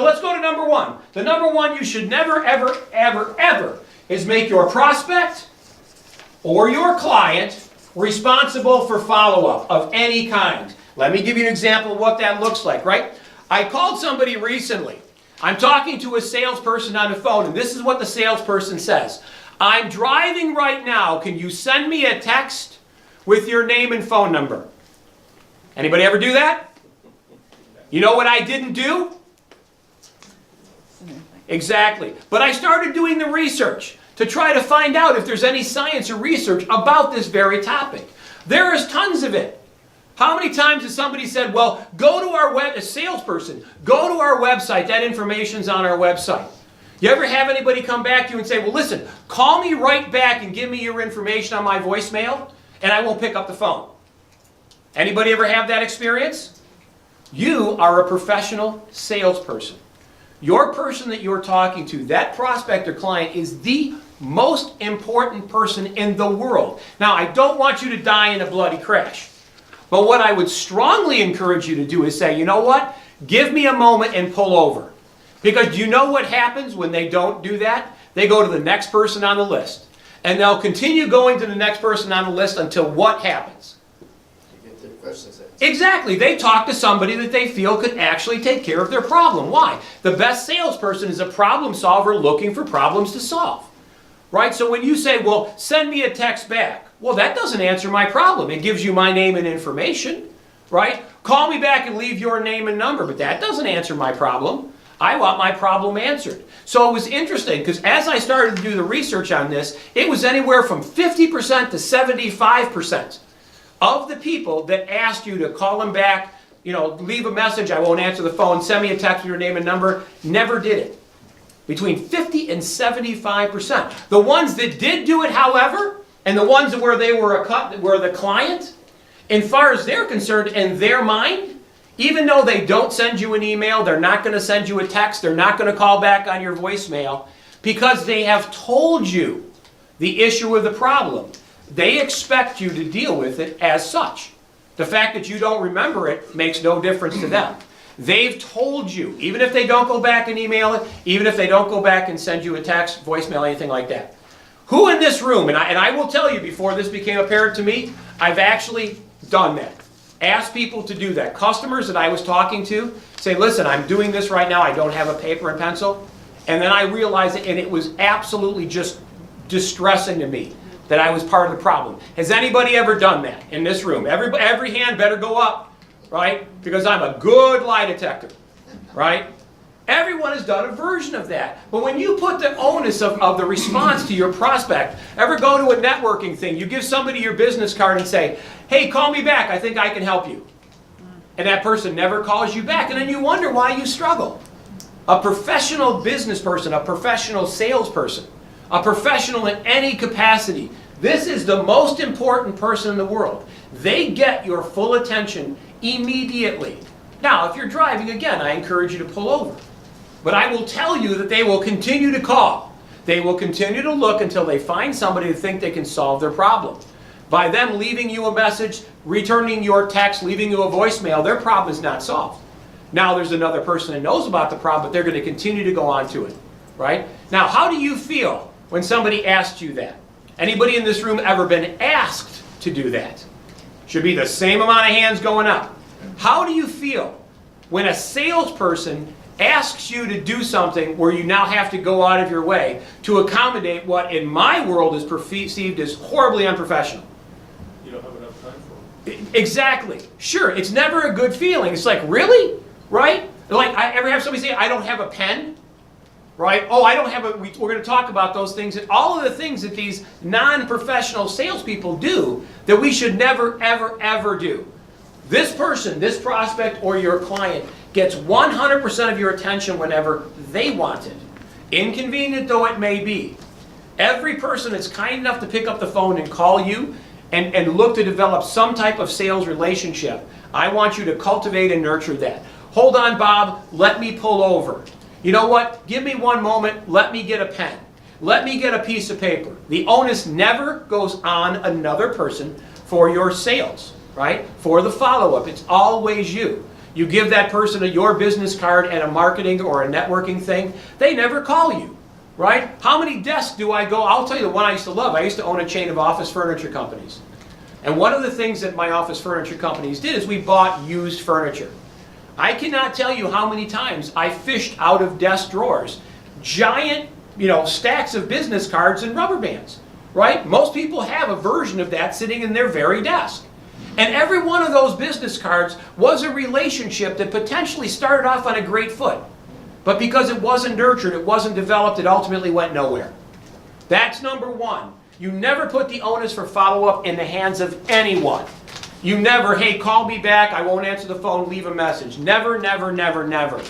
let's go to number one. The number one you should never, ever, ever, ever is make your prospect or your client responsible for follow-up of any kind. Let me give you an example of what that looks like, right? I called somebody recently. I'm talking to a salesperson on the phone, and this is what the salesperson says. I'm driving right now. Can you send me a text with your name and phone number? Anybody ever do that? You know what I didn't do? Exactly. But I started doing the research to try to find out if there's any science or research about this very topic. There is tons of it. How many times has somebody said, well, go to our a salesperson, go to our website, that information's on our website. You ever have anybody come back to you and say, well, listen, call me right back and give me your information on my voicemail, and I won't pick up the phone. Anybody ever have that experience? You are a professional salesperson. Your person that you're talking to, that prospect or client, is the most important person in the world. Now, I don't want you to die in a bloody crash. But what I would strongly encourage you to do is say, you know what? Give me a moment and pull over. Because do you know what happens when they don't do that? They go to the next person on the list. And they'll continue going to the next person on the list until what happens? You get their questions answered. Exactly. They talk to somebody that they feel could actually take care of their problem. Why? The best salesperson is a problem solver looking for problems to solve. Right? So when you say, well, send me a text back. Well, that doesn't answer my problem. It gives you my name and information. Right? Call me back and leave your name and number. But that doesn't answer my problem. I want my problem answered. So it was interesting because as I started to do the research on this, it was anywhere from 50% to 75% of the people that asked you to call them back, leave a message, I won't answer the phone, send me a text with your name and number, never did it. Between 50 and 75%. The ones that did do it, however, and the ones where they were the client, as far as they're concerned, in their mind, even though they don't send you an email, they're not going to send you a text, they're not going to call back on your voicemail, because they have told you the issue or the problem. They expect you to deal with it as such. The fact that you don't remember it makes no difference to them. They've told you, even if they don't go back and email it, even if they don't go back and send you a text, voicemail, anything like that. Who in this room, and I will tell you before this became apparent to me, I've actually done that. Asked people to do that. Customers that I was talking to say, listen, I'm doing this right now, I don't have a paper and pencil. And then I realized it, and it was absolutely just distressing to me that I was part of the problem. Has anybody ever done that in this room? Every hand better go up, right? Because I'm a good lie detector, right? Everyone has done a version of that. But when you put the onus of the response to your prospect, ever go to a networking thing, you give somebody your business card and say, hey, call me back, I think I can help you. And that person never calls you back, and then you wonder why you struggle. A professional business person, a professional salesperson, a professional in any capacity, this is the most important person in the world. They get your full attention immediately. Now, if you're driving, again, I encourage you to pull over. But I will tell you that they will continue to call. They will continue to look until they find somebody to think they can solve their problem. By them leaving you a message, returning your text, leaving you a voicemail, their problem is not solved. Now there's another person that knows about the problem, but they're going to continue to go on to it. Right? Now, how do you feel when somebody asks you that? Anybody in this room ever been asked to do that? Should be the same amount of hands going up. How do you feel when a salesperson asks you to do something where you now have to go out of your way to accommodate what in my world is perceived as horribly unprofessional? You don't have enough time for it. Exactly. Sure, it's never a good feeling. It's like, really? Right? Like, I ever have somebody say, I don't have a pen? Right? Oh, I don't have a, we're going to talk about those things, and all of the things that these non-professional salespeople do that we should never, ever, ever do. This person, this prospect, or your client gets 100% of your attention whenever they want it. Inconvenient though it may be. Every person that's kind enough to pick up the phone and call you and look to develop some type of sales relationship, I want you to cultivate and nurture that. Hold on, Bob, let me pull over. You know what? Give me one moment, let me get a pen. Let me get a piece of paper. The onus never goes on another person for your sales, right? For the follow-up. It's always you. You give that person your business card and a marketing or a networking thing, they never call you, right? How many desks do I go? I'll tell you the one I used to love. I used to own a chain of office furniture companies. And one of the things that my office furniture companies did is we bought used furniture. I cannot tell you how many times I fished out of desk drawers giant, stacks of business cards and rubber bands, right? Most people have a version of that sitting in their very desk. And every one of those business cards was a relationship that potentially started off on a great foot. But because it wasn't nurtured, it wasn't developed, it ultimately went nowhere. That's number one. You never put the onus for follow-up in the hands of anyone. You never, hey, call me back, I won't answer the phone, leave a message. Never, never, never, never.